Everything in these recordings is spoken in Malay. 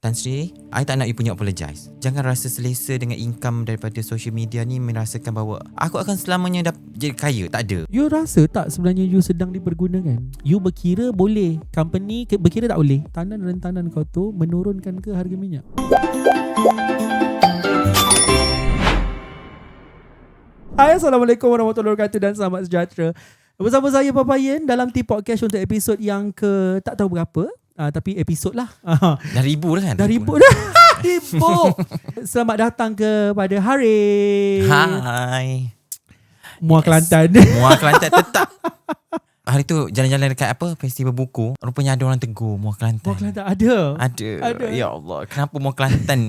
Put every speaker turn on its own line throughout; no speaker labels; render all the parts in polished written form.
Tan Sri, I tak nak you punya apologize. Jangan rasa selesa dengan income daripada social media ni merasakan bahawa aku akan selamanya jadi kaya. Tak ada.
You rasa tak sebenarnya you sedang dipergunakan? You berkira boleh, company berkira tak boleh. Tanan rentanan kau tu menurunkan ke harga minyak? Hai, Assalamualaikum warahmatullahi wabarakatuh dan selamat sejahtera. Bersama saya Papa Yen dalam T-Podcast untuk episod yang ke tak tahu berapa. Tapi episod lah.
Dah ribu dah kan?
Dah ribu dah. Ribu. Selamat datang kepada Haris.
Hai.
Muar Kelantan.
Muar Kelantan tetap. Hari tu jalan-jalan dekat apa? Festival buku. Rupanya ada orang tegur Muar Kelantan.
Muar Kelantan ada.
Ada. Ya Allah, kenapa Muar Kelantan?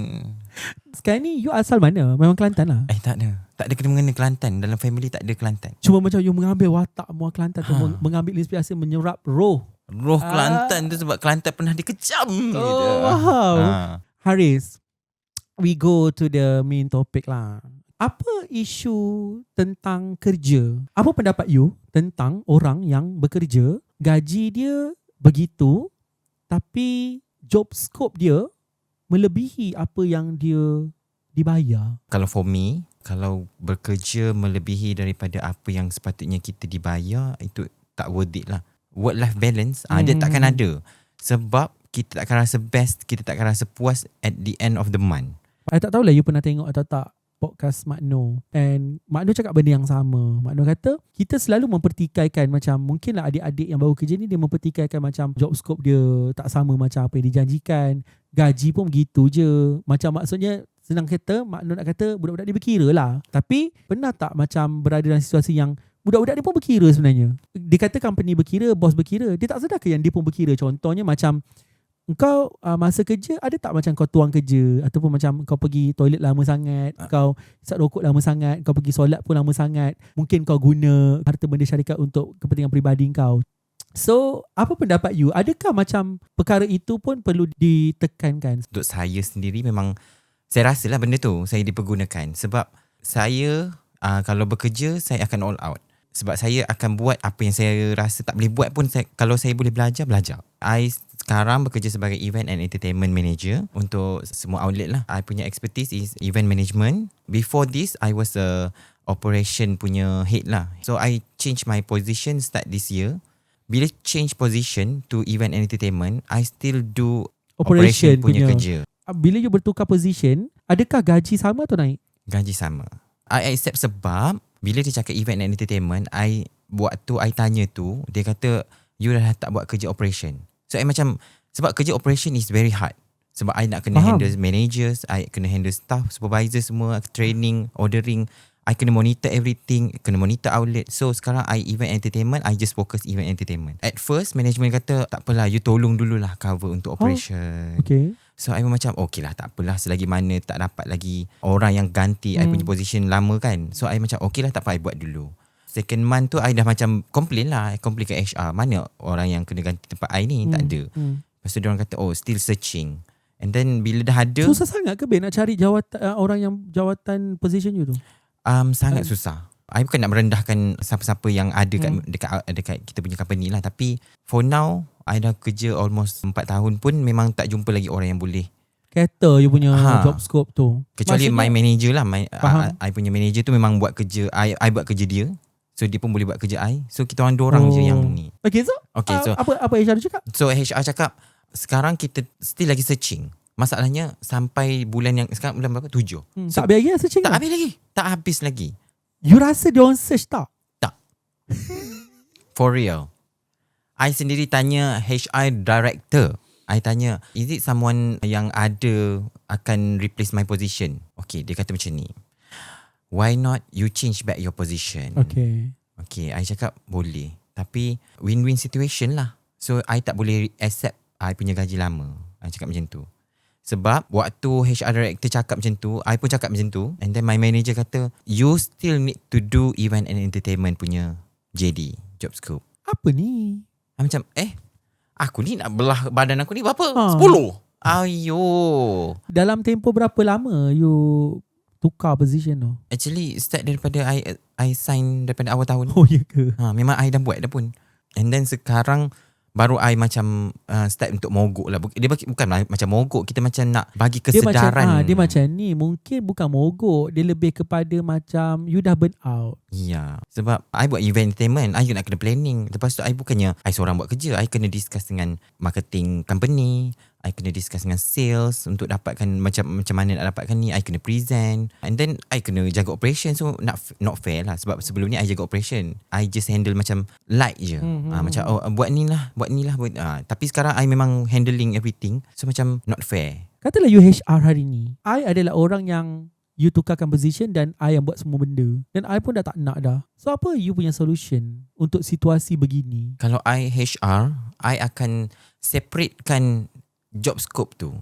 Sekarang ni you asal mana? Memang Kelantan lah.
Tak ada. Tak ada kena-mengena Kelantan. Dalam family tak ada Kelantan.
Cuma macam you mengambil watak Muar Kelantan tu, mengambil inspirasi, menyerap roh
Kelantan tu sebab Kelantan pernah dikecam.
Wow. Haris, we go to the main topic lah. Apa isu tentang kerja? Apa pendapat you tentang orang yang bekerja, gaji dia begitu tapi job scope dia melebihi apa yang dia dibayar?
Kalau for me, kalau bekerja melebihi daripada apa yang sepatutnya kita dibayar, itu tak worth it lah. Work-life balance, dia takkan ada. Sebab kita takkan rasa best, kita takkan rasa puas at the end of the month.
I tak tahulah you pernah tengok atau tak podcast Mak Noh. And Mak Noh cakap benda yang sama. Mak Noh kata, kita selalu mempertikaikan macam, mungkinlah adik-adik yang baru kerja ni, dia mempertikaikan macam job scope dia tak sama macam apa yang dijanjikan. Gaji pun begitu je. Macam maksudnya, senang kata, Mak Noh nak kata budak-budak dia berkira lah. Tapi pernah tak macam berada dalam situasi yang budak-budak dia pun berkira sebenarnya? Dia kata company berkira, bos berkira. Dia tak sedar ke yang dia pun berkira? Contohnya macam kau masa kerja ada tak macam kau tuang kerja, ataupun macam kau pergi toilet lama sangat, kau isap rokok lama sangat, kau pergi solat pun lama sangat, mungkin kau guna harta benda syarikat untuk kepentingan peribadi kau. So, apa pendapat you? Adakah macam perkara itu pun perlu ditekankan?
Untuk saya sendiri memang, saya rasalah benda tu saya dipergunakan. Sebab saya kalau bekerja, saya akan all out. Sebab saya akan buat apa yang saya rasa tak boleh buat pun. Kalau saya boleh belajar. I sekarang bekerja sebagai event and entertainment manager untuk semua outlet lah. I punya expertise is event management. Before this, I was a operation punya head lah. So I change my position start this year. Bila change position to event and entertainment, I still do operation punya kerja.
Bila you bertukar position, adakah gaji sama atau naik?
Gaji sama. I accept sebab bila dia cakap event and entertainment, waktu I tanya tu, dia kata you dah tak buat kerja operation. So I macam, sebab kerja operation is very hard. Sebab I nak kena handle managers, I kena handle staff, supervisor semua, training, ordering. I kena monitor everything, kena monitor outlet. So sekarang I event entertainment, I just focus event entertainment. At first management kata tak apalah, you tolong dululah cover untuk operation.
Okay.
So I macam okay lah, tak apalah, selagi mana tak dapat lagi orang yang ganti I punya position lama kan. So I macam okay lah, tak apa, I buat dulu. Second month tu I dah macam complain lah. I complain ke HR, mana orang yang kena ganti tempat I ni? Tak ada. Lepas tu diorang kata still searching. And then bila dah ada,
susah sangat ke Ben nak cari orang yang jawatan position you tu?
Sangat susah. I bukan nak merendahkan siapa-siapa yang ada dekat kita punya company lah. Tapi for now, I dah kerja almost 4 tahun pun memang tak jumpa lagi orang yang boleh
kata you punya job scope tu.
Kecuali my manager lah. I punya manager tu memang buat kerja I buat kerja dia. So dia pun boleh buat kerja I. So kita orang dorang je yang ni.
Okay, so apa HR cakap?
So HR cakap sekarang kita still lagi searching. Masalahnya sampai bulan yang sekarang, bulan berapa? 7.
Tak habis lagi lah searching?
Tak habis lagi.
You rasa dia orang search tak?
Tak. For real. I sendiri tanya HR director. I tanya, is it someone yang ada akan replace my position? Okay, dia kata macam ni. Why not you change back your position? Okay, I cakap boleh. Tapi win-win situation lah. So I tak boleh accept I punya gaji lama. I cakap macam tu. Sebab waktu HR director cakap macam tu, I pun cakap macam tu. And then my manager kata, you still need to do event and entertainment punya JD, job scope.
Apa ni?
Macam, aku ni nak belah badan aku ni berapa? 10? Ayo.
Dalam tempoh berapa lama you tukar position tu?
Actually, start daripada I sign daripada awal tahun.
Oh, ya ke?
Memang I dah buat dah pun. And then sekarang, baru I macam start untuk mogok lah. Dia bukan macam mogok, kita macam nak bagi
Dia
kesedaran.
dia macam ni, mungkin bukan mogok, dia lebih kepada macam you dah burn out.
Ya, sebab I buat event entertainment, I nak kena planning. Lepas tu I bukannya I seorang buat kerja, I kena discuss dengan marketing company, I kena discuss dengan sales untuk dapatkan macam mana nak dapatkan ni. I kena present, and then I kena jaga operation. So not fair lah. Sebab sebelum ni I jaga operation, I just handle macam light je. Macam buat ni lah. Tapi sekarang I memang handling everything. So macam not fair.
Katalah you HR hari ni, I adalah orang yang you tukarkan position dan I yang buat semua benda. Dan I pun dah tak nak dah. So apa you punya solution untuk situasi begini?
Kalau I HR, I akan separatekan job scope tu.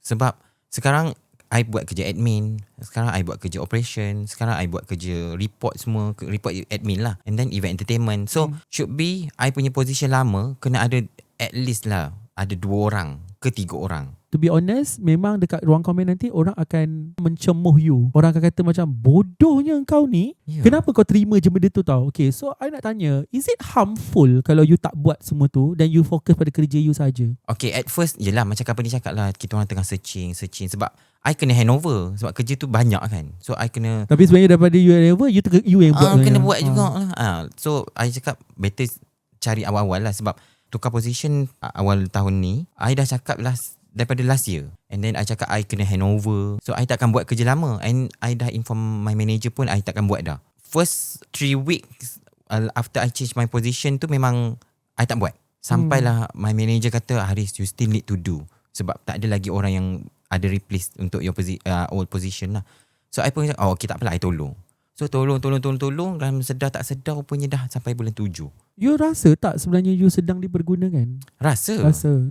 Sebab sekarang I buat kerja admin, sekarang I buat kerja operation, sekarang I buat kerja report semua, report admin lah, and then event entertainment. So should be I punya position lama kena ada at least lah ada 2 orang ke 3 orang.
To be honest, memang dekat ruang komen nanti orang akan mencemuh you. Orang akan kata macam, bodohnya kau ni, kenapa kau terima je benda tu tau. Okay, so I nak tanya, is it harmful kalau you tak buat semua tu dan you fokus pada kerja you saja?
Okay, at first yelah macam company cakap lah, kita orang tengah searching sebab I kena handover sebab kerja tu banyak kan. So I kena,
tapi sebenarnya daripada you handover, you yang buat.
Kena buat juga lah. So I cakap better cari awal-awal lah. Sebab tukar position awal tahun ni, I dah cakap lah daripada last year. And then I cakap I kena handover. So I takkan buat kerja lama. And I dah inform my manager pun I takkan buat dah. First 3 weeks after I change my position tu memang I tak buat. Sampailah my manager kata, Haris, you still need to do. Sebab tak ada lagi orang yang ada replace untuk your old position lah. So I pun cakap, okay tak apalah, I tolong. So tolong dalam sedar tak sedar rupanya dah sampai bulan 7.
You rasa tak sebenarnya you sedang dipergunakan?
Rasa.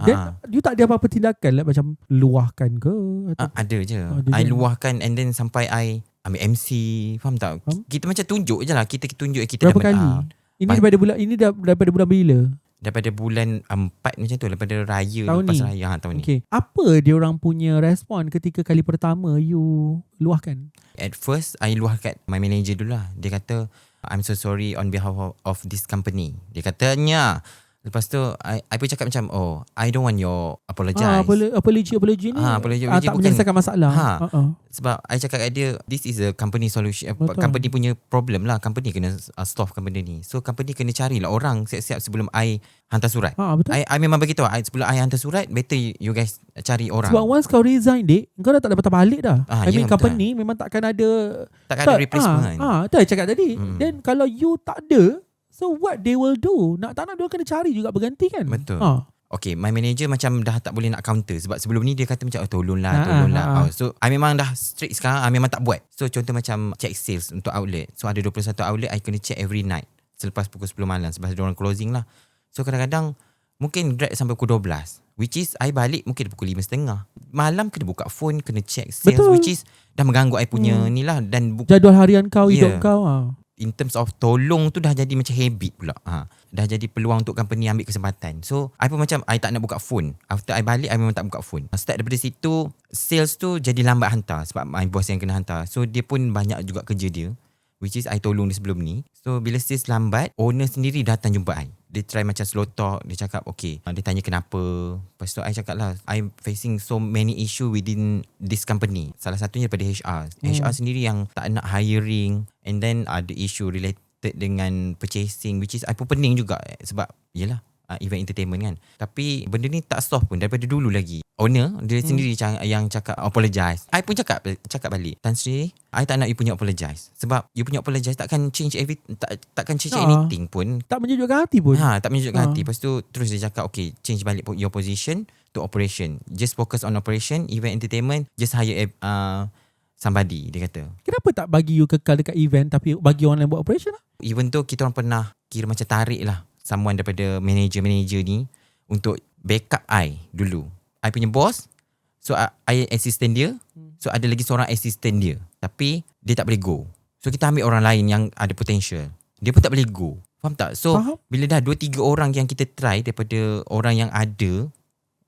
Then you tak ada apa-apa tindakan lah, macam luahkan ke? Atau
Ada je. I luahkan and then sampai I ambil MC. Faham tak? Kita macam tunjuk je lah. Kita tunjuk kita
berapa kali? Ini daripada bulan bila?
Daripada bulan 4 macam tu. Daripada raya.
Tahun
lepas
ni?
Raya tahun
Okay. Apa dia orang punya respon ketika kali pertama you luahkan?
At first, I luah kat my manager dulu lah. Dia kata, I'm so sorry on behalf of this company. Dia katanya. Lepas tu, I pun cakap macam, I don't want your apologize.
Apology ni
apology
tak menyelesaikan masalah.
Sebab I cakap kat dia, this is a company solution. Company punya problem lah. Company kena solve benda ni. So company kena carilah orang siap-siap sebelum I hantar surat.
Betul.
I memang beritahu, sebelum I hantar surat, better you guys cari orang.
Sebab once kau resign, Dek, kau dah tak dapat balik dah. Company
betul.
memang takkan ada
replacement.
Itu I cakap tadi. Then kalau you tak ada, so what they will do? Nak tak nak dia kena cari juga berganti kan?
Betul. Okay, my manager macam dah tak boleh nak counter. Sebab sebelum ni dia kata macam, tolonglah. So I memang dah strict sekarang. I memang tak buat. So contoh macam check sales untuk outlet. So ada 21 outlet, I kena check every night. Selepas pukul 10 malam. Sebab ada orang closing lah. So kadang-kadang mungkin drag sampai pukul 12. Which is I balik mungkin pukul 5.30. Malam kena buka phone, kena check sales.
Betul.
Which is dah mengganggu I punya ni lah. Dan
jadual harian kau, hidup kau.
In terms of tolong tu dah jadi macam habit pula. Dah jadi peluang untuk company ambil kesempatan. So I pun macam I tak nak buka phone. After I balik, I memang tak buka phone. Start daripada situ, sales tu jadi lambat hantar. Sebab my boss yang kena hantar. So dia pun banyak juga kerja dia, which is I tolong dia sebelum ni. So bila sales lambat, owner sendiri datang jumpa I. Dia try macam slow talk. Dia cakap okay. Dia tanya kenapa. Lepas tu I cakap lah, I'm facing so many issue within this company. Salah satunya daripada HR. HR sendiri yang tak nak hiring. And then ada issue related dengan purchasing, which is I pun pening juga. Sebab yelah, event entertainment kan. Tapi benda ni tak solve pun daripada dulu lagi. Owner dia sendiri yang cakap apologize. I pun cakap balik, Tan Sri, I tak nak you punya apologize. Sebab you punya apologize takkan change takkan change anything pun.
Tak menyejukkan hati pun.
Tak menyejukkan hati. Lepas tu terus dia cakap okay, change balik your position to operation. Just focus on operation, event entertainment, just hire somebody, dia kata. Kenapa
tak bagi you kekal dekat event tapi bagi orang lain buat operation lah?
Even tu kita orang pernah kira macam tarik lah someone daripada manager ni untuk backup I dulu. I punya boss, so I assistant dia. So ada lagi seorang assistant dia, tapi dia tak boleh go. So kita ambil orang lain yang ada potential. Dia pun tak boleh go. Faham tak? So bila dah 2-3 orang yang kita try daripada orang yang ada,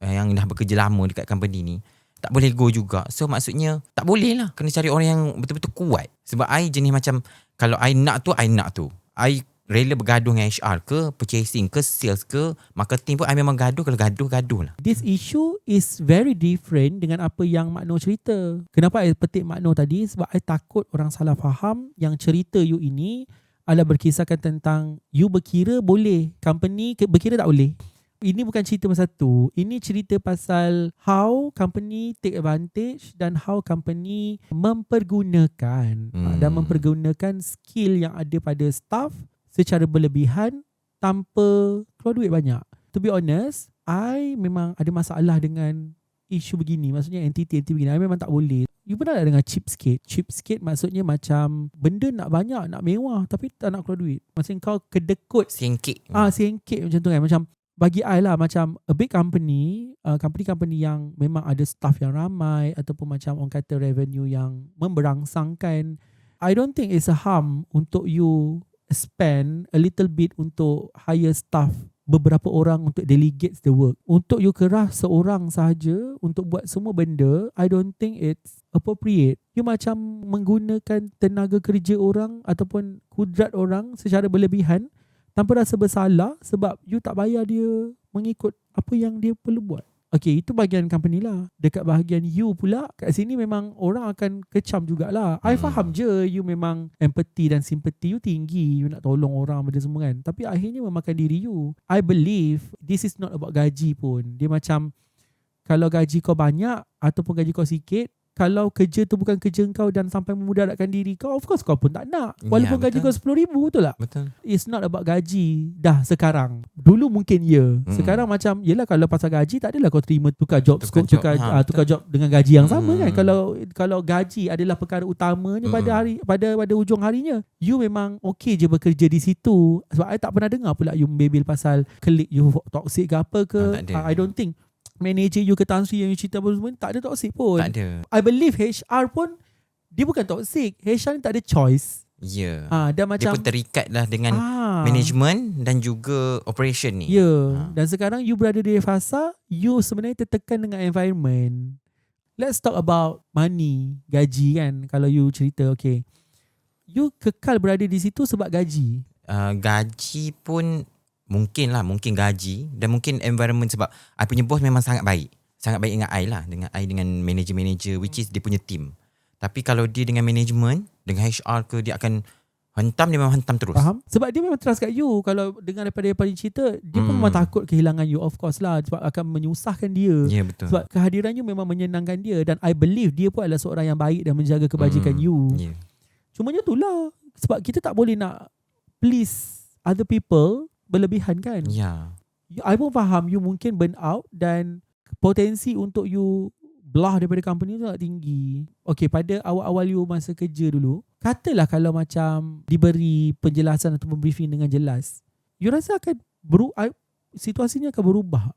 yang dah bekerja lama dekat company ni, tak boleh go juga. So maksudnya tak boleh lah. Kena cari orang yang betul-betul kuat. Sebab I jenis macam, kalau I nak tu, I nak tu. I rela bergaduh dengan HR ke, purchasing ke, sales ke, marketing pun I memang gaduh. Kalau gaduh lah.
This issue is very different dengan apa yang Mak Noh cerita. Kenapa I petik Mak Noh tadi? Sebab I takut orang salah faham yang cerita you ini adalah berkisahkan tentang you berkira boleh, company berkira tak boleh. Ini bukan cerita pasal tu. Ini cerita pasal how company take advantage dan how company mempergunakan dan mempergunakan skill yang ada pada staff secara berlebihan tanpa keluar duit banyak. To be honest, I memang ada masalah dengan isu begini. Maksudnya entity begini. I memang tak boleh. You pernah tak dengar cheapskate? Cheapskate maksudnya macam benda nak banyak, nak mewah tapi tak nak keluar duit. Maksudnya kau kedekut.
Sengkit.
Sengkit macam tu kan. Macam bagi I lah, macam a big company, company yang memang ada staff yang ramai ataupun macam orang kata revenue yang memberangsangkan, I don't think it's a harm untuk you spend a little bit untuk hire staff, beberapa orang untuk delegate the work. Untuk you kerah seorang sahaja untuk buat semua benda, I don't think it's appropriate. You macam menggunakan tenaga kerja orang ataupun kudrat orang secara berlebihan tanpa rasa bersalah sebab you tak bayar dia mengikut apa yang dia perlu buat. Okay, itu bahagian company lah. Dekat bahagian you pula, kat sini memang orang akan kecam jugalah. I faham je you memang empathy dan simpati you tinggi. You nak tolong orang benda semua kan. Tapi akhirnya memakan diri you. I believe this is not about gaji pun. Dia macam kalau gaji kau banyak ataupun gaji kau sikit, kalau kerja tu bukan kerja kau dan sampai memudaratkan diri kau, of course kau pun tak nak. Walaupun gaji kau RM10,000, betul tak?
Betul.
It's not about gaji dah sekarang. Dulu mungkin Sekarang macam, yelah kalau pasal gaji, tak adalah kau terima tukar job scope, tukar job dengan gaji yang sama kan. Kalau gaji adalah perkara utamanya pada ujung harinya, you memang okay je bekerja di situ. Sebab I tak pernah dengar pula you membebel pasal klik you toxic ke apa ke. I don't think manager you ke Tan Sri yang you cerita apa semua tak ada toxic pun.
Tak ada.
I believe HR pun dia bukan toxic. HR ni tak ada choice.
Ya.
Dan macam
dia pun terikat lah dengan management dan juga operation ni.
Dan sekarang you berada di fasa you sebenarnya tertekan dengan environment. Let's talk about money, gaji kan. Kalau you cerita okay, you kekal berada di situ sebab gaji.
Gaji pun mungkin gaji dan mungkin environment sebab I punya boss memang sangat baik dengan I lah, dengan manager which is dia punya team. Tapi kalau dia dengan management, dengan HR ke, dia akan hentam, dia memang hentam terus.
Faham? Sebab dia memang trust kat you. Kalau dengar daripada cerita, dia pun memang takut kehilangan you, of course lah, sebab akan menyusahkan dia.
Ya, betul.
Sebab kehadiran you memang menyenangkan dia dan I believe dia pun adalah seorang yang baik dan menjaga kebajikan you. Cumanya itulah, sebab kita tak boleh nak please other people berlebihan kan. I pun faham you mungkin burn out dan potensi untuk you belah daripada company tu sangat tinggi. Okay, pada awal-awal you masa kerja dulu, katalah kalau macam diberi penjelasan atau briefing dengan jelas, you rasa akan situasinya akan berubah?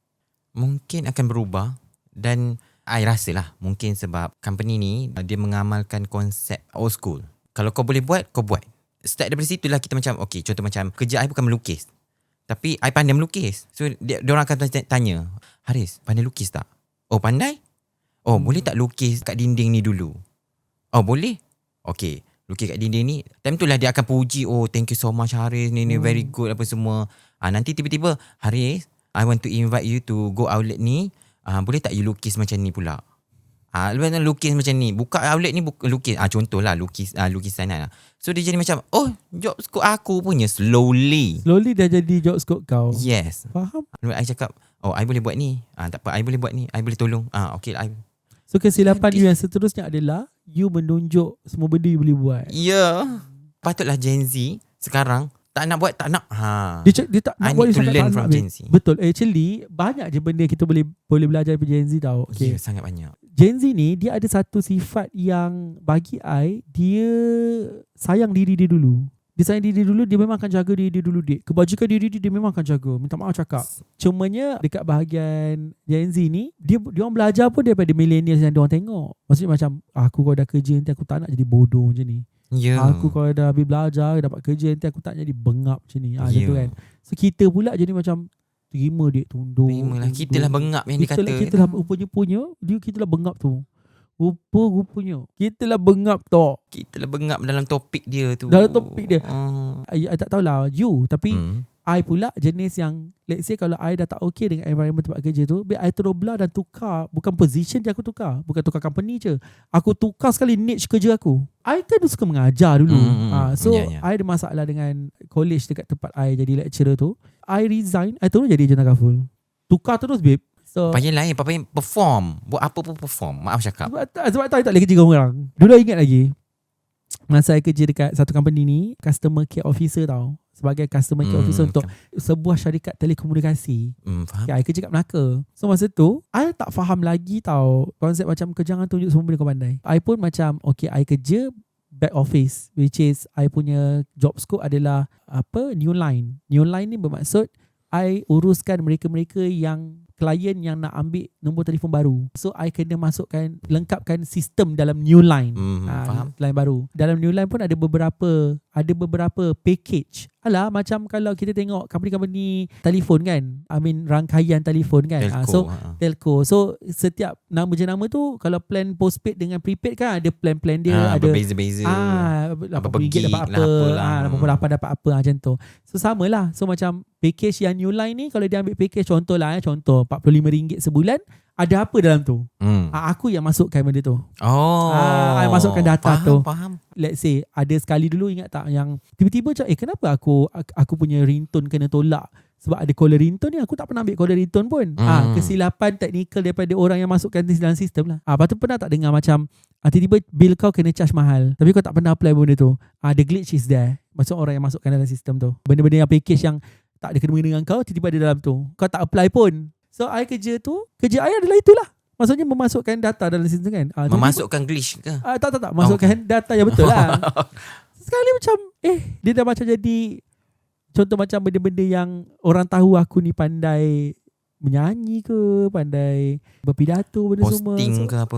Mungkin akan berubah dan I rasa lah mungkin sebab company ni dia mengamalkan konsep old school. Kalau kau boleh buat, kau buat. Start daripada situ lah kita macam, okay, contoh macam kerja I bukan melukis, tapi I pandai melukis. So dia orang akan tanya, Haris, pandai lukis tak? Oh, pandai? Oh, boleh tak lukis kat dinding ni dulu? Oh, boleh? Okay, lukis kat dinding ni. Time tu lah dia akan puji, oh, thank you so much Haris, ni very good apa semua. Nanti tiba-tiba, Haris, I want to invite you to go outlet ni. Boleh tak you lukis macam ni pula? Lepas tu lukis macam ni, buka outlet ni lukis. Contohlah lukisan lah. So dia jadi macam, oh, job scope aku punya. Slowly
dah jadi job scope kau.
Yes.
Faham?
Lalu I cakap, oh, I boleh buat ni. Tak apa, I boleh buat ni, I boleh tolong. Okay, I.
So kesilapan you yang seterusnya adalah you menunjuk semua benda you boleh buat.
Patutlah Gen Z sekarang tak nak buat, tak nak.
Dia tak nak buat.
I need to learn from Gen Z.
Betul. Actually banyak je benda kita boleh belajar dari Gen Z tau. Okay.
Sangat banyak.
Gen Z ni dia ada satu sifat yang bagi I, dia sayang diri dia dulu. Dia sayang diri dulu, dia memang akan jaga diri dia dulu, dik. Kebajikan diri dia memang akan jaga. Minta maaf cakap. Cumanya dekat bahagian Gen Z ni, dia orang belajar pun daripada millennials yang dia orang tengok. Maksudnya macam, aku kalau dah kerja nanti aku tak nak jadi bodoh macam ni. Aku kalau dah habis belajar, dapat kerja nanti aku tak nak jadi bengap macam ni. Macam tu kan. So kita pula jadi macam, terima, dik, tunduk.
Terimalah. Kita lah bengap yang dia kata.
Kita lah punya kita lah bengap tu. Rupa-rupanya kita lah bengap tok
Kita lah bengap dalam topik dia tu.
dalam topik dia.
Oh.
I tak tahulah you, tapi
Hmm.
I pula jenis yang let's say kalau I dah tak okay dengan environment tempat kerja tu, I terus belah dan tukar. Bukan position je aku tukar, bukan tukar company je, aku tukar sekali niche kerja aku. I kan suka mengajar dulu. So
Yeah.
I ada masalah dengan college dekat tempat I jadi lecturer tu. I resign, I terus jadi agent full. Tukar terus babe. So
Payah lain, payah perform. Buat apa pun perform. Maaf cakap.
sebab tu I tak boleh kerja dengan orang. Dulu I ingat lagi, masa I kerja dekat satu company ni, customer care officer tau. Sebagai customer care officer untuk sebuah syarikat telekomunikasi.
Faham.
I kerja kat Melaka. So masa tu I tak faham lagi tau konsep macam kau jangan tunjuk semua benda kau pandai. I pun macam okay, I kerja back office, which is I punya job scope adalah new line. New line ni bermaksud I uruskan mereka-mereka yang klien yang nak ambil nombor telefon baru. So I kena masukkan, lengkapkan sistem dalam new line.
Faham.
Line baru. Dalam new line pun ada beberapa package. Alah, macam kalau kita tengok company-company telefon kan, rangkaian telefon kan. Telco. So setiap nama jenama tu, kalau plan postpaid dengan prepaid kan ada plan-plan dia, ada
berbeza-beza.
RM80 dapat apa, RM88 dapat apa macam tu. So samalah. So macam package yang new line ni, kalau dia ambil package contoh RM45 sebulan, ada apa dalam tu? Aku yang masukkan benda tu. I masukkan data tu.
Faham.
Let's say ada sekali dulu, ingat tak, yang tiba-tiba macam kenapa aku punya ringtone kena tolak sebab ada caller ringtone ni, aku tak pernah ambil caller ringtone pun. Kesilapan teknikal daripada orang yang masukkan dalam sistem lah. Lepas tu pernah tak dengar macam tiba-tiba bil kau kena charge mahal tapi kau tak pernah apply benda tu. The glitch is there. Maksud orang yang masukkan dalam sistem tu, benda-benda yang package yang tak ada kena-mengena dengan kau, tiba-tiba ada dalam tu, kau tak apply pun. So I kerja I adalah itulah. Maksudnya memasukkan data dalam sistem kan.
Memasukkan glitch ke?
Tak. Masukkan data yang betul lah. Sekali macam dia dah macam jadi contoh macam benda-benda yang orang tahu aku ni pandai menyanyi ke, pandai berpidato, benda semua.
Posting ke apa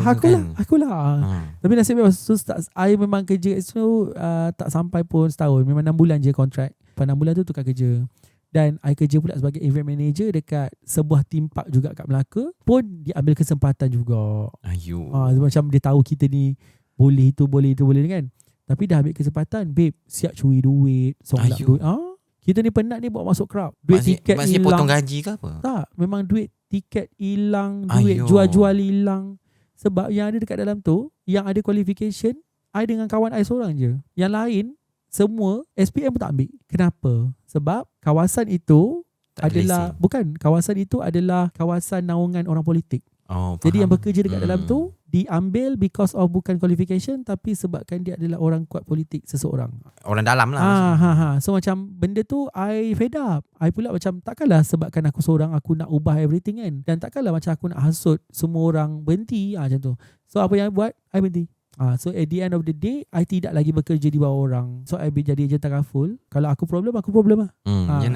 Akulah. Tapi nasibnya I memang kerja so tak sampai pun setahun. Memang 6 bulan je kontrak. Lepas 6 bulan tu tukar kerja. Dan I kerja pula sebagai event manager dekat sebuah theme park juga kat Melaka. Pun dia ambil kesempatan juga. Macam dia tahu kita ni boleh kan. Tapi dah ambil kesempatan, babe, siap curi duit, solat duit. Kita ni penat ni bawa masuk crowd. Duit tiket hilang.
Masih potong gaji ke apa?
Tak, memang duit tiket hilang, duit jual-jual hilang. Sebab yang ada dekat dalam tu, yang ada qualification, I dengan kawan I seorang je. Yang lain semua SPM pun tak ambil. Kenapa? Sebab kawasan itu kawasan itu adalah kawasan naungan orang politik. Jadi yang bekerja dekat dalam tu diambil because of bukan qualification, tapi sebabkan dia adalah orang kuat politik seseorang.
Orang dalam lah.
So macam benda tu I fed up. I pula macam takkanlah sebabkan aku seorang aku nak ubah everything kan. Dan takkanlah macam aku nak hasut semua orang berhenti macam tu. So apa yang I buat? I berhenti. So at the end of the day, I tidak lagi bekerja di bawah orang. So I jadi agent takaful. Kalau aku problem lah.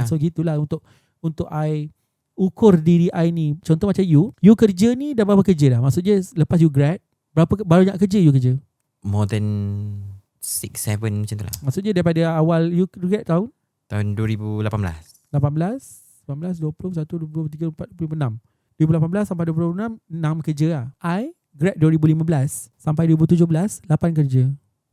So gitulah untuk I ukur diri I ni. Contoh macam you kerja ni dah berapa kerja dah? Maksudnya lepas you grad, berapa banyak kerja you kerja?
More than 6-7 macam tu lah.
Maksudnya daripada awal you grad tahun
2018.
18, 19, 20, 21, 22, 23, 24, 25. 2018 sampai 2026 6 kerja lah. I grad 2015 sampai 2017 8 kerja.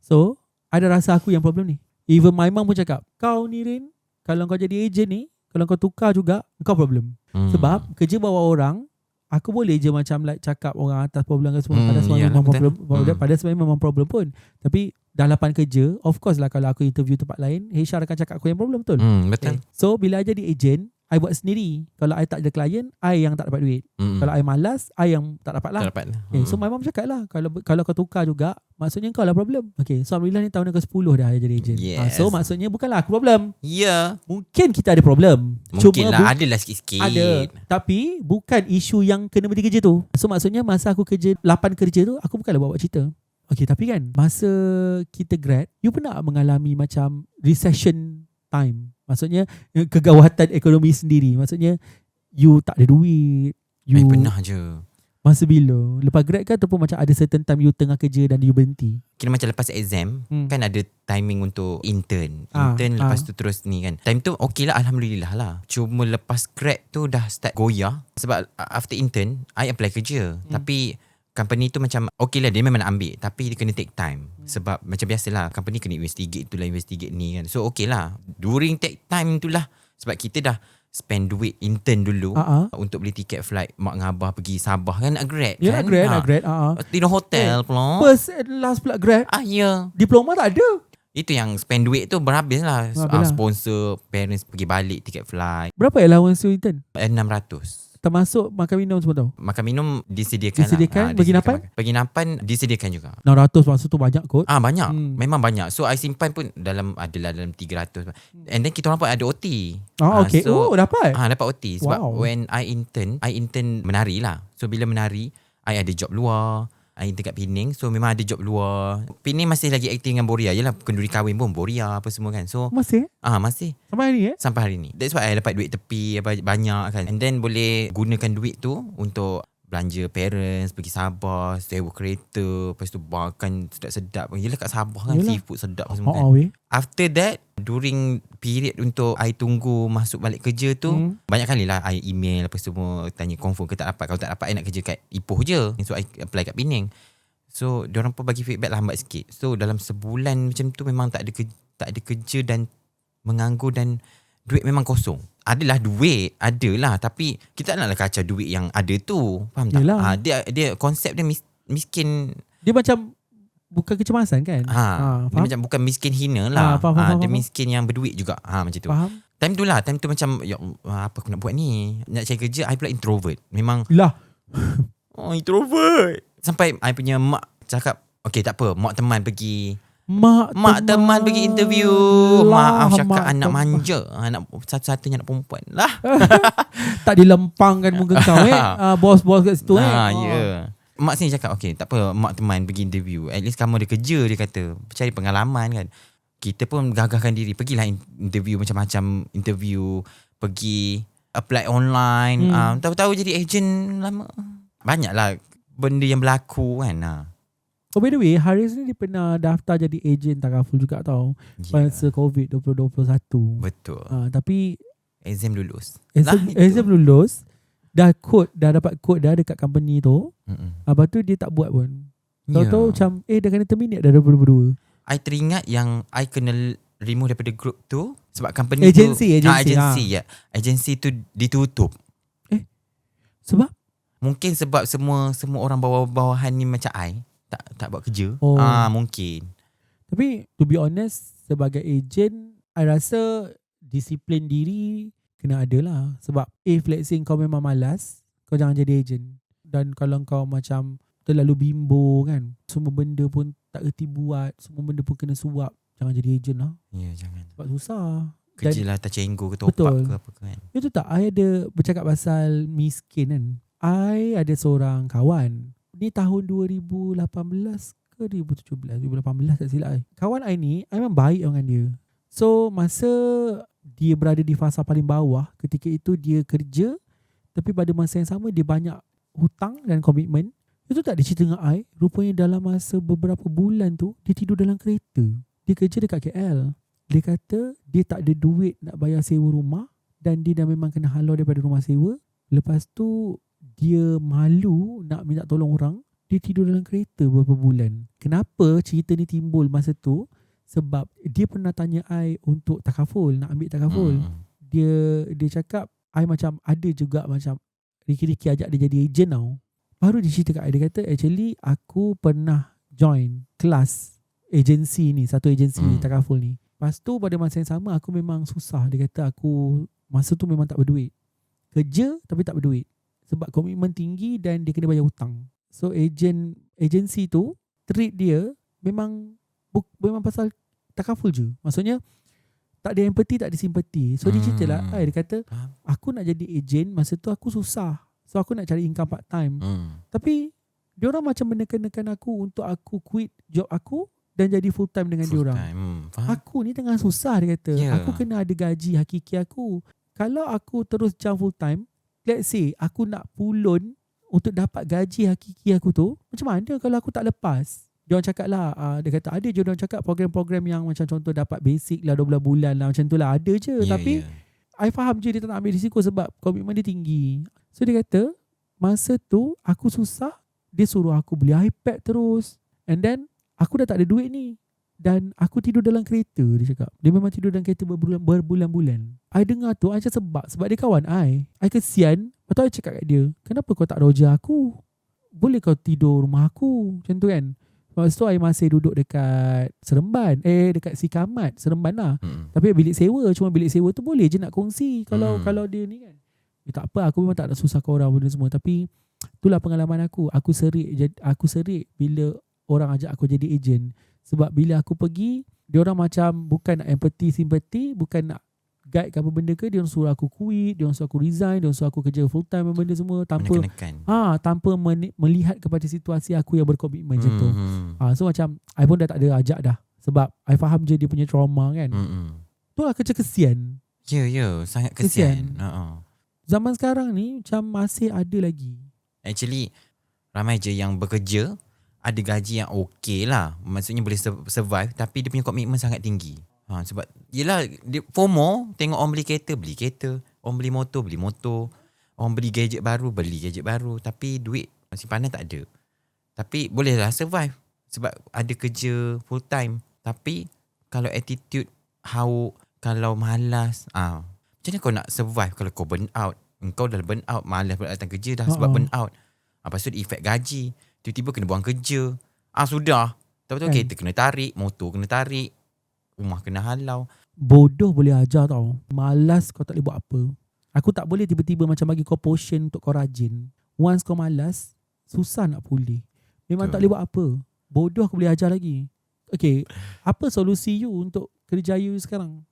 So ada rasa aku yang problem ni. Even my mom pun cakap, kau ni Rin, kalau kau jadi agent ni, kalau kau tukar juga, kau problem. Sebab kerja bawah orang, aku boleh je macam like cakap orang atas problem ke semua. Pada sebenarnya memang problem. Pada sebenarnya memang problem pun. Tapi dah 8 kerja, of course lah kalau aku interview tempat lain, HR akan cakap aku yang problem betul.
Betul.
So bila I jadi agent, I buat sendiri. Kalau I tak ada klien, I yang tak dapat duit. Kalau I malas, I yang tak dapat lah. So my mom cakap lah, kalau kau tukar juga, maksudnya kau lah problem. So alhamdulillah ni tahun ke-10 dah I jadi agent. So maksudnya bukanlah aku problem. Mungkin kita ada problem.
Mungkin lah, adalah sikit-sikit.
Ada. Tapi bukan isu yang kena berhenti kerja tu. So maksudnya masa aku kerja 8 kerja tu, aku bukanlah buat cerita. Tapi kan masa kita grad, you pernah mengalami macam recession time? Maksudnya kegawatan ekonomi sendiri. Maksudnya you tak ada duit.
Pernah je.
Masa bila? Lepas grad kan ataupun macam ada certain time you tengah kerja dan you berhenti?
Kira macam lepas exam kan ada timing untuk intern. Lepas tu terus ni kan. Time tu okey lah, alhamdulillah lah. Cuma lepas grad tu dah start goyah. Sebab after intern I apply kerja. Tapi company tu macam okay lah, dia memang nak ambil, tapi dia kena take time. Sebab macam biasalah, company kena investigate itulah, investigate ni kan. So okay lah, during take time tu lah, sebab kita dah spend duit intern dulu untuk beli tiket flight mak dengan abah pergi Sabah kan, nak grad
Ya,
kan.
nak grad.
Tidur hotel pula.
First and last pula grad.
Ya.
Diploma tak ada.
Itu yang spend duit tu berhabis lah.
Habis lah.
Sponsor, parents pergi balik tiket flight.
Berapa allowance you intern?
600.
Termasuk makan minum semua tau?
Makan minum disediakan
Disediakan?
lah.
Penginapan?
Penginapan disediakan juga.
600 masa tu banyak kot.
Banyak. Memang banyak. So I simpan pun dalam 300. And then kita orang pun ada OT.
Okay.
So,
dapat?
Dapat OT. Sebab
Wow.
when I intern menari lah. So bila menari, I ada job luar. I intern kat Penang. So memang ada job luar. Penang masih lagi aktif dengan Boria. Yelah, kenduri kahwin pun Boria apa semua kan. So
Masih?
masih.
Sampai hari ni
Sampai hari ni. That's why I dapat duit tepi banyak kan. And then boleh gunakan duit tu untuk belanja parents, pergi Sabah, sewa kereta, lepas tu makan sedap-sedap. Yelah kat Sabah kan,
Yelah.
seafood sedap semua kan.
weh.
After that, during period untuk I tunggu masuk balik kerja tu, banyak kali lah I email apa semua, tanya confirm ke tak dapat. Kalau tak dapat, I nak kerja kat Ipoh je. So I apply kat Penang. So diorang pun bagi feedback lambat sikit. So dalam sebulan macam tu memang tak ada kerja dan menganggur dan duit memang kosong. Adalah duit, adalah, tapi kita tak naklah kacau duit yang ada tu. Faham tak?
Yelah.
Dia konsep dia miskin.
Dia macam bukan kecemasan kan?
Dia macam bukan miskin hina lah.
Faham.
Dia miskin yang berduit juga. Macam tu.
Faham?
Time tu macam ya Allah, apa aku nak buat ni? Nak cari kerja, I pula introvert. Memang
Lah.
introvert. Sampai I punya mak cakap, okay tak apa, mak teman pergi.
Mak
teman pergi interview. Maaf cakap anak manja. Anak satu-satunya anak perempuan lah.
Tak dilempangkan muka kau bos-bos kat situ
Ya. Mak sini cakap, okay tak apa, mak teman pergi interview. At least kamu ada kerja, dia kata. Cari pengalaman kan. Kita pun gagahkan diri. Pergilah interview macam-macam. Interview. Pergi apply online. Tahu-tahu jadi agent lama. Banyaklah benda yang berlaku kan.
Oh, by the way, Haris ni dia pernah daftar jadi ejen takaful juga tau. Masa COVID 2021.
Betul.
Tapi
exam lulus.
Exam lulus. Dah dapat kod dah dekat company tu. Lepas tu dia tak buat pun. Tahu-tahu macam dah kena terminate dah 2022.
I teringat yang I kena remove daripada group tu sebab company
agency,
tu agency tu ditutup.
Sebab?
Mungkin sebab semua orang bawah-bawahan ni macam I tak buat kerja. Mungkin.
Tapi to be honest, sebagai ejen, I rasa disiplin diri kena ada lah. Sebab if let's say kau memang malas, kau jangan jadi ejen. Dan kalau kau macam terlalu bimbo kan, semua benda pun tak erti buat, semua benda pun kena suap, jangan jadi ejen lah.
Ya, jangan.
Sebab susah.
Kerja lah tercenggu ke top up ke apa kan.
Itu tak, I ada bercakap pasal miskin kan. I ada seorang kawan. Ni tahun 2018 ke 2017, 2018 tak silap. Kawan I ni, I memang baik dengan dia. So masa dia berada di fasa paling bawah, ketika itu dia kerja, tapi pada masa yang sama dia banyak hutang dan komitmen. Itu tak dia cerita dengan I. Rupanya dalam masa beberapa bulan tu, dia tidur dalam kereta. Dia kerja dekat KL. Dia kata dia tak ada duit nak bayar sewa rumah dan dia dah memang kena halau daripada rumah sewa. Lepas tu dia malu nak minta tolong orang. Dia tidur dalam kereta beberapa bulan. Kenapa cerita ni timbul masa tu? Sebab dia pernah tanya I untuk takaful, nak ambil takaful. Dia cakap I macam ada juga macam Riki ajak dia jadi ejen tau. Baru dia cerita kat I, dia kata actually aku pernah join kelas agensi ni, satu agensi takaful ni. Lepas tu pada masa yang sama aku memang susah. Dia kata aku masa tu memang tak berduit. Kerja tapi tak berduit. Sebab komitmen tinggi dan dia kena bayar hutang. So agensi tu treat dia memang pasal takaful je. Maksudnya tak ada empathy, tak ada simpati. So dia cerita lah, dia kata aku nak jadi ejen masa tu aku susah. So aku nak cari income part time. Tapi diorang macam menekan-nekan aku untuk aku quit job aku dan jadi full time dengan diorang. Aku ni tengah susah, dia kata. Aku kena ada gaji hakiki aku. Kalau aku terus jump full time, let's say aku nak pulun untuk dapat gaji hakiki aku tu, macam mana kalau aku tak lepas? Dia orang cakap lah, dia kata ada je dia orang cakap program-program yang macam contoh dapat basic lah 12 bulan lah macam tu lah, ada je. Tapi I faham je dia tak nak ambil risiko sebab komitmen dia tinggi. So dia kata masa tu aku susah dia suruh aku beli iPad terus. And then aku dah tak ada duit ni. Dan aku tidur dalam kereta, dia cakap. Dia memang tidur dalam kereta berbulan-bulan. I dengar tu, I macam sebab dia kawan I kesian. Lepas tu I cakap kat dia, kenapa kau tak roja aku? Boleh kau tidur rumah aku? Macam tu kan. Lepas tu I masih duduk dekat Seremban. Dekat Sikamat, Seremban lah. Tapi bilik sewa. Cuma bilik sewa tu boleh je nak kongsi. Kalau dia ni kan. Tak apa, aku memang tak nak susah korang benda semua. Tapi itulah pengalaman aku. Aku serik bila orang ajak aku jadi ejen. Sebab bila aku pergi, dia orang macam bukan nak empathy, simpati, bukan nak guide ke apa benda ke, dia orang suruh aku quit, dia orang suruh aku resign, dia orang suruh aku kerja full time benda semua tanpa melihat kepada situasi aku yang berkomitmen macam tu. So macam I pun dah tak ada ajak dah. Sebab I faham je dia punya trauma kan. Tu lah kerja kesian.
Ya, sangat kesian.
Zaman sekarang ni macam masih ada lagi.
Actually, ramai je yang bekerja, ada gaji yang okey lah. Maksudnya boleh survive, tapi dia punya komitmen sangat tinggi. Sebab yelah, dia FOMO, tengok orang beli kereta. Orang beli motor. Orang beli gadget baru. Tapi duit simpanan tak ada. Tapi bolehlah survive sebab ada kerja full time. Tapi kalau attitude kalau malas, macam mana kau nak survive kalau kau burn out? Engkau dah burn out, malas pula datang kerja dah sebab burn out. Lepas tu efek gaji, tiba-tiba kena buang kerja. Sudah. Tahu-tahu kereta kena tarik, motor kena tarik, rumah kena halau.
Bodoh boleh ajar tau. Malas kau tak boleh buat apa. Aku tak boleh tiba-tiba macam bagi kau potion untuk kau rajin. Once kau malas, susah nak pulih. Memang tak boleh buat apa. Bodoh aku boleh ajar lagi. Okay, apa solusi you untuk kerja you sekarang?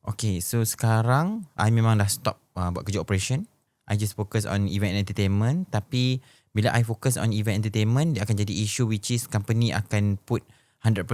Okay, so sekarang I memang dah stop buat kerja operation. I just focus on event entertainment. Tapi bila I focus on event entertainment, dia akan jadi issue which is company akan put 100%,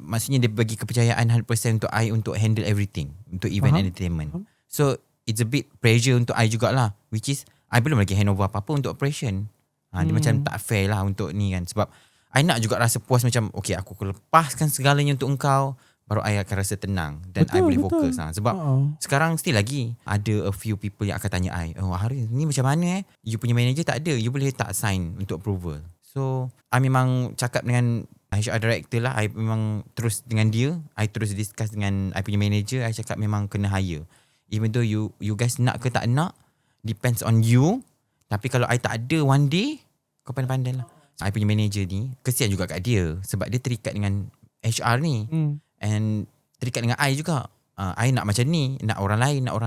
maksudnya dia bagi kepercayaan 100% untuk I untuk handle everything untuk event entertainment. So it's a bit pressure untuk I jugalah, which is I belum lagi handover apa-apa untuk operation. Dia macam tak fair lah untuk ni kan. Sebab I nak juga rasa puas macam okay, aku lepaskan segalanya untuk engkau, baru I akan rasa tenang dan I boleh fokus. Sebab sekarang still lagi ada a few people yang akan tanya I, hari ni macam mana you punya manager tak ada, you boleh tak sign untuk approval? So I memang cakap dengan HR director lah. I memang terus dengan dia, I terus discuss dengan I punya manager. I cakap memang kena hire, even though you guys nak ke tak nak, depends on you. Tapi kalau I tak ada one day, kau pandai-pandai lah. I punya manager ni kesian juga kat dia sebab dia terikat dengan HR ni. And terikat dengan I juga. I nak macam ni, nak orang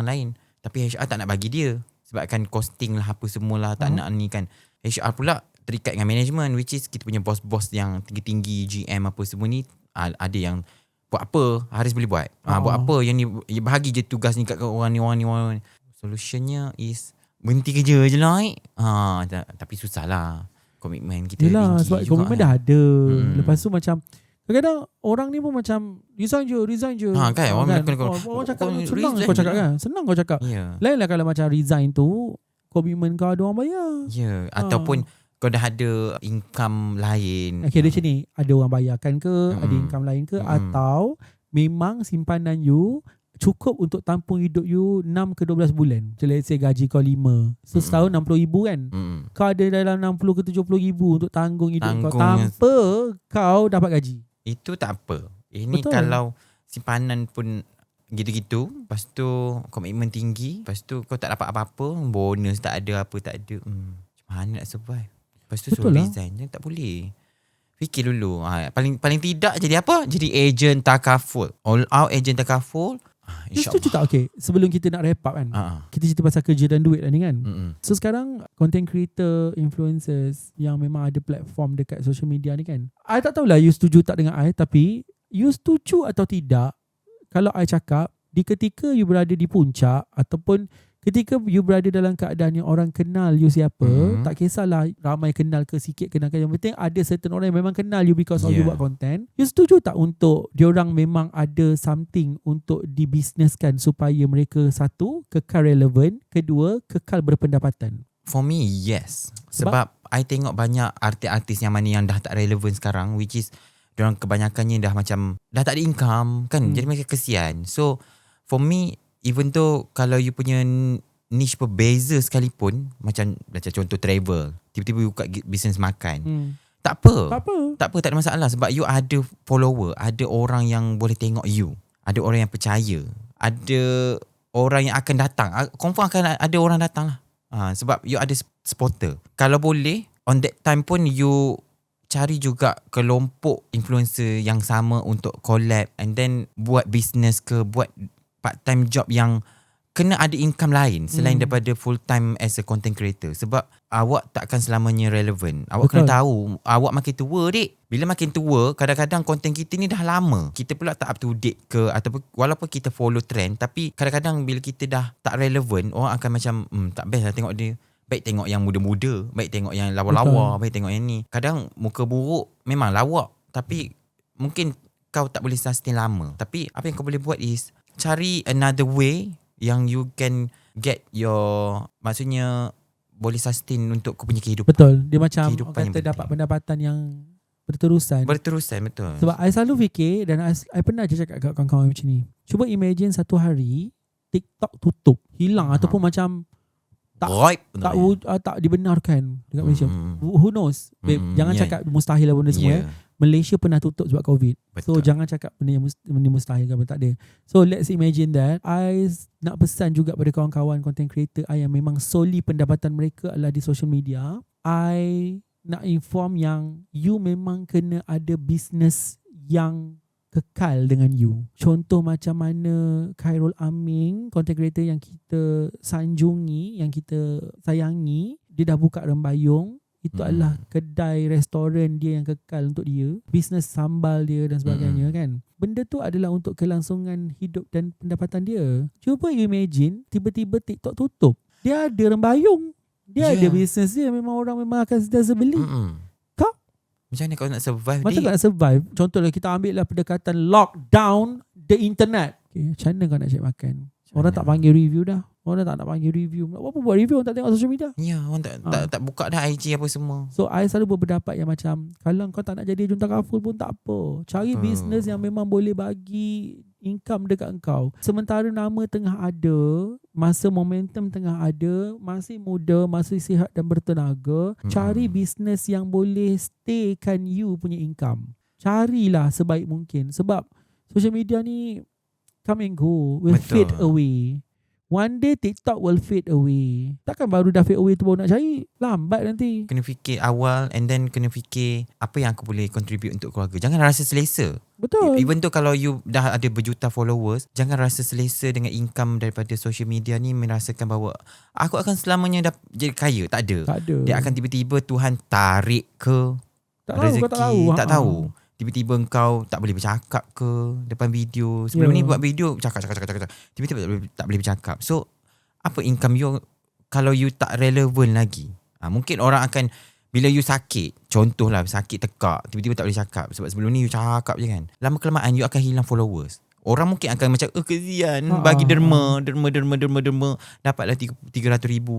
lain. Tapi HR tak nak bagi dia sebab kan costing lah apa semualah, tak nak ni kan. HR pula terikat dengan management, which is kita punya bos-bos yang tinggi-tinggi, GM apa semua ni, ada yang buat apa Haris boleh buat. Buat apa yang ni, bahagi je tugas ni kat orang ni. Solutionnya is berhenti kerja je lah. Tapi susah lah, komitmen kita
yelah,
tinggi
sebab
juga
komitmen
kan.
dah ada. Lepas tu macam kadang-kadang orang ni pun macam resign je.
Kan orang
cakap senang kau cakap kan. Senang kau cakap. Lain lah kalau macam resign tu komitmen kau ada orang bayar.
Ataupun kau dah ada income lain.
Okay, dia macam ni, ada orang bayarkan ke, ada income lain ke, atau memang simpanan you cukup untuk tampung hidup you 6 ke 12 bulan. Macam let's say gaji kau 5, so setahun 60,000 kan. Kau ada dalam 60 ke 70,000 untuk tanggung hidup kau tanpa kau dapat gaji.
Itu tak apa. Ini
betul.
Kalau simpanan pun gitu-gitu, lepas tu komitmen tinggi, lepas tu kau tak dapat apa-apa, bonus tak ada, apa tak ada, macam mana nak survive? Lepas tu suruh resign, tak boleh. Fikir dulu. Paling tidak jadi apa? Jadi agent takaful. All out agent takaful.
InsyaAllah. Itu tak okay. Sebelum kita nak wrap up kan, kita cerita pasal kerja dan duit lah ni kan. So sekarang content creator, influencers yang memang ada platform dekat social media ni kan, I tak tahulah you setuju tak dengan I, tapi you setuju atau tidak kalau I cakap di ketika you berada di puncak ataupun ketika you berada dalam keadaan yang orang kenal you siapa, tak kisahlah ramai kenal ke sikit kenal ke, yang penting ada certain orang yang memang kenal you because of you buat content. You setuju tak untuk diorang memang ada something untuk dibisneskan supaya mereka, satu, kekal relevan, kedua, kekal berpendapatan?
For me, yes. Sebab I tengok banyak artis-artis yang mana yang dah tak relevan sekarang, which is diorang kebanyakannya dah macam dah tak ada income kan. Jadi mereka kesian. So for me, even though kalau you punya niche berbeza sekalipun, macam contoh travel, tiba-tiba you buka bisnes makan, tak apa. Tak ada masalah sebab you ada follower, ada orang yang boleh tengok you, ada orang yang percaya, ada orang yang akan datang. Confirm akan ada orang datang lah. Sebab you ada supporter. Kalau boleh, on that time pun you cari juga kelompok influencer yang sama untuk collab and then buat business ke, buat part-time job yang kena ada income lain selain daripada full time as a content creator. Sebab awak takkan selamanya relevant. Awak
Betul.
kena tahu awak makin tua, Dik. Bila makin tua, kadang-kadang content kita ni dah lama. Kita pula tak up to date ke, ataupun walaupun kita follow trend, tapi kadang-kadang bila kita dah tak relevant, orang akan macam tak best lah tengok dia. Baik tengok yang muda-muda, baik tengok yang lawa-lawa, baik tengok yang ni. Kadang muka buruk memang lawak, tapi mungkin kau tak boleh sustain lama. Tapi apa yang kau boleh buat is cari another way yang you can get your, maksudnya boleh sustain untuk kau punya kehidupan.
Betul. Dia macam
Kehidupan
orang
yang
kata dapat
penting.
pendapatan yang berterusan.
Betul.
Sebab I selalu fikir dan I pernah je cakap kat kawan-kawan macam ni. Cuba imagine satu hari TikTok tutup, hilang ataupun macam tak dibenarkan dekat Malaysia. Who knows? Babe, jangan cakap mustahil lah benda semua. Malaysia pernah tutup sebab COVID. So
Betul.
jangan cakap benda mustahil ke apa, tak ada. So let's imagine that. I nak pesan juga pada kawan-kawan content creator I yang memang solely pendapatan mereka adalah di social media. I nak inform yang you memang kena ada business yang kekal dengan you. Contoh macam mana Khairul Aming, content creator yang kita sanjungi, yang kita sayangi, dia dah buka Rembayung. Itu adalah kedai restoran dia yang kekal untuk dia, bisnes sambal dia dan sebagainya kan. Benda tu adalah untuk kelangsungan hidup dan pendapatan dia. Cuba imagine tiba-tiba TikTok tutup. Dia ada Rembayung, dia ada bisnes dia, memang orang memang akan sentiasa beli. Kau
macam mana kau nak survive,
macam
Dik?
kau nak survive? Contohnya kita ambil lah pendekatan lockdown the internet. Okay, macam mana kau nak cari makan? Orang tak panggil review dah. Orang tak nak panggil review. Apa buat review? Orang tak tengok social media.
Ya, orang tak buka dah IG apa semua.
So I selalu berpendapat yang macam, kalau kau tak nak jadi junta kaful pun tak apa. Cari business yang memang boleh bagi income dekat engkau. Sementara nama tengah ada, masa momentum tengah ada, masih muda, masih sihat dan bertenaga, cari business yang boleh staykan you punya income. Carilah sebaik mungkin. Sebab social media ni come and go, will
Betul.
fade away. One day TikTok will fade away. Takkan baru dah fade away tu baru nak cari. Lambat nanti.
Kena fikir awal and then kena fikir apa yang aku boleh contribute untuk keluarga. Jangan rasa selesa.
Betul.
Even tu kalau you dah ada berjuta followers, jangan rasa selesa dengan income daripada social media ni, merasakan bahawa aku akan selamanya jadi kaya. Tak ada.
Tak ada.
Dia akan tiba-tiba Tuhan tarik ke
tak
rezeki.
tahu, kau tak tahu.
Tak tahu. Tiba-tiba engkau tak boleh bercakap ke depan video. Sebelum ni buat video cakap. Tiba-tiba tak boleh bercakap. So apa income you kalau you tak relevan lagi? Mungkin orang akan, bila you sakit, contohlah sakit tekak, tiba-tiba tak boleh cakap sebab sebelum ni you cakap je kan. Lama-kelamaan you akan hilang followers. Orang mungkin akan macam kesian, bagi derma, dapatlah 300,000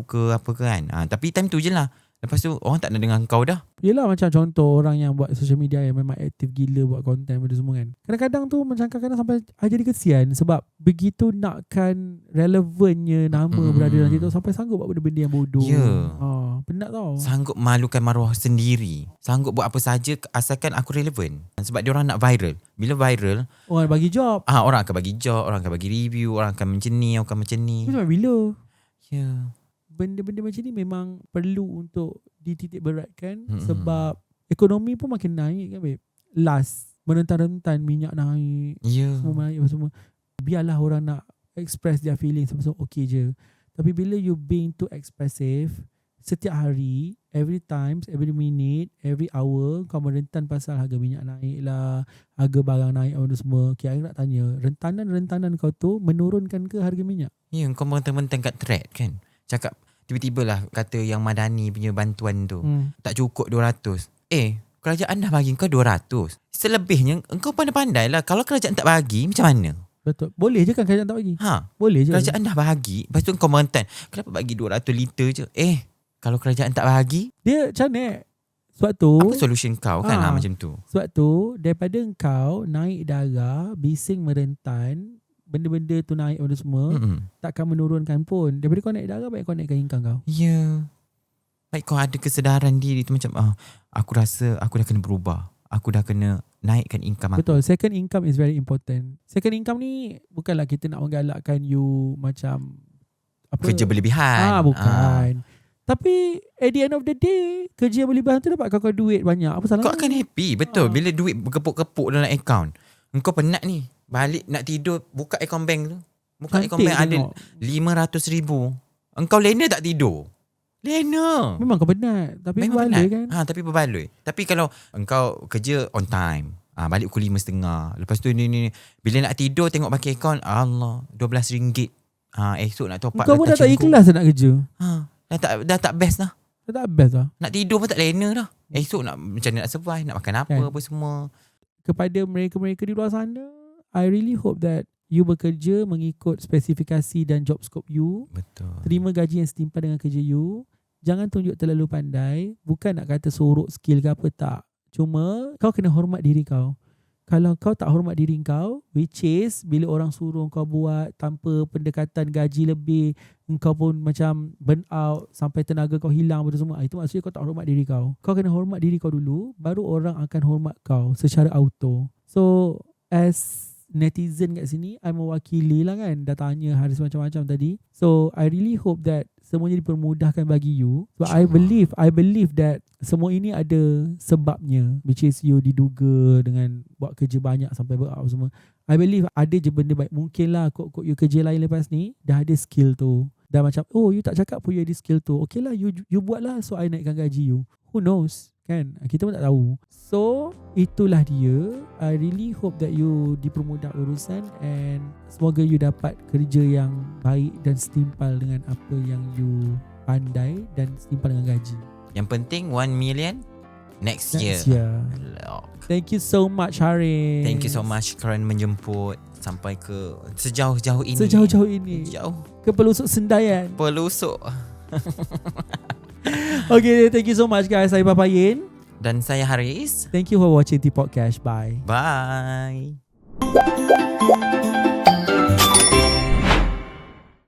ke apa ke kan. Tapi time tu je lah. Lepas tu orang tak nak dengar kau dah.
Yelah macam contoh orang yang buat social media yang memang aktif gila buat konten benda semua kan. Kadang-kadang tu macam kadang-kadang sampai jadi kesian sebab begitu nakkan relevannya nama berada dalam TikTok sampai sanggup buat benda-benda yang bodoh. Penat tau.
Sanggup malukan maruah sendiri. Sanggup buat apa saja asalkan aku relevan. Sebab diorang nak viral. Bila viral,
orang bagi job.
orang akan bagi job, orang akan bagi review, orang akan macam ni, orang akan macam ni.
Macam bila?
Ya.
Benda-benda macam ni memang perlu untuk dititik beratkan sebab ekonomi pun makin naik kan babe. Last merentan-rentan minyak naik, semua naik semua. Biarlah orang nak express their feelings semua okay je. Tapi bila you being too expressive, setiap hari, every time, every minute, every hour kau merentan pasal harga minyak naik lah, harga barang naik apa semua. Okay, aku nak tanya, rentanan kau tu menurunkan ke harga minyak?
Ya, kau mentang-mentang kat thread kan. Cakap tiba-tiba lah kata yang Madani punya bantuan tu tak cukup 200. Kerajaan dah bagi kau 200. Selebihnya engkau pandai-pandai lah. Kalau kerajaan tak bagi macam mana?
Betul. Boleh je kan kerajaan tak bagi? Boleh je.
Kerajaan dah bagi. Lepas tu kau merentan. Kenapa bagi 200 liter je? Kalau kerajaan tak bagi,
dia macam mana? Sebab tu
apa solution kau kan macam tu?
Sebab tu daripada engkau naik darah, bising merentan, benda-benda tu naik pada semua, takkan menurunkan pun. Daripada kau naik darah, baik kau naikkan income kau.
Ya. Baik kau ada kesedaran diri tu macam aku rasa aku dah kena berubah. Aku dah kena naikkan income aku.
Betul. Second income is very important. Second income ni bukanlah kita nak menggalakkan you macam apa,
kerja berlebihan.
Bukan. Tapi at the end of the day, kerja berlebihan tu dapat kau duit banyak. Apa salah?
Kau akan happy. Betul. Bila duit berkepuk-kepuk dalam akaun. Engkau penat ni. Balik nak tidur, buka akaun bank tu. Buka akaun bank ada 500,000. Engkau lena tak tidur? Lena.
Memang kau penat. Tapi berbaloi kan?
Tapi berbaloi. Tapi kalau engkau kerja on time, balik pukul 5.30. Lepas tu ni bila nak tidur tengok baki akaun, Allah, RM12. Esok nak top up.
Kau pun dah tak ikhlas nak kerja.
Dah tak best dah.
Dah tak best lah.
Nak tidur pun tak lena dah. Esok nak macam mana nak survive, nak makan apa apa semua.
Kepada mereka-mereka di luar sana, I really hope that you bekerja mengikut spesifikasi dan job scope you.
Betul.
Terima gaji yang setimpal dengan kerja you. Jangan tunjuk terlalu pandai. Bukan nak kata sorok skill ke apa, tak. Cuma kau kena hormat diri kau. Kalau kau tak hormat diri kau, which is bila orang suruh kau buat tanpa pendekatan gaji lebih, kau pun macam burn out sampai tenaga kau hilang pada semua, itu maksudnya kau tak hormat diri kau. Kau kena hormat diri kau dulu, baru orang akan hormat kau secara auto. So as netizen kat sini, I mewakili lah kan, dah tanya Haris macam-macam tadi. So I really hope that semuanya dipermudahkan bagi you. So I believe that semua ini ada sebabnya, which is you diduga dengan buat kerja banyak sampai burnout semua. I believe ada je benda baik. Mungkin lah kok you kerja lain lepas ni dah ada skill tu. Dah macam you tak cakap pun you ada skill tu. Okay lah, you buat lah, so I naikkan gaji you. Who knows kan? Kita pun tak tahu. So itulah dia. I really hope that you dipermudah urusan, and semoga you dapat kerja yang baik dan setimpal dengan apa yang you pandai dan setimpal dengan gaji.
Yang penting 1 million next year. Thank
you so much, Haris.
Thank you so much kerana menjemput sampai ke sejauh-jauh ini. Jauh.
Ke pelusuk Sendayan. Okay, thank you so much guys. Saya Papayin.
Dan saya Haris.
Thank you for watching the podcast. Bye.
Bye.